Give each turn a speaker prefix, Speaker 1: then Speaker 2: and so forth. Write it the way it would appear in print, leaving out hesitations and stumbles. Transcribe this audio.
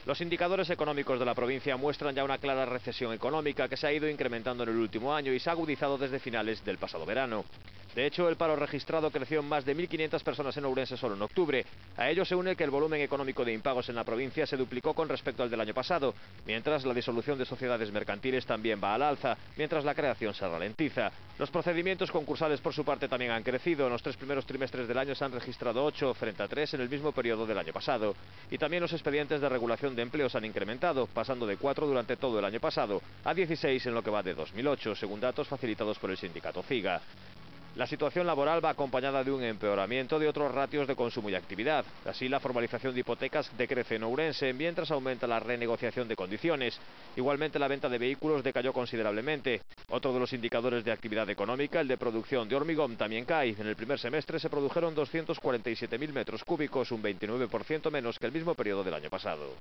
Speaker 1: Los indicadores económicos de la provincia muestran ya una clara recesión económica que se ha ido incrementando en el último año y se ha agudizado desde finales del pasado verano. De hecho, el paro registrado creció en más de 1.500 personas en Ourense solo en octubre. A ello se une que el volumen económico de impagos en la provincia se duplicó con respecto al del año pasado, mientras la disolución de sociedades mercantiles también va al alza, mientras la creación se ralentiza. Los procedimientos concursales, por su parte, también han crecido. En los 3 primeros trimestres del año se han registrado 8 frente a 3 en el mismo periodo del año pasado. Y también los expedientes de regulación de empleo se han incrementado, pasando de 4 durante todo el año pasado a 16 en lo que va de 2008, según datos facilitados por el sindicato CIGA. La situación laboral va acompañada de un empeoramiento de otros ratios de consumo y actividad. Así, la formalización de hipotecas decrece en Ourense, mientras aumenta la renegociación de condiciones. Igualmente, la venta de vehículos decayó considerablemente. Otro de los indicadores de actividad económica, el de producción de hormigón, también cae. En el primer semestre se produjeron 247.000 metros cúbicos, un 29% menos que el mismo periodo del año pasado.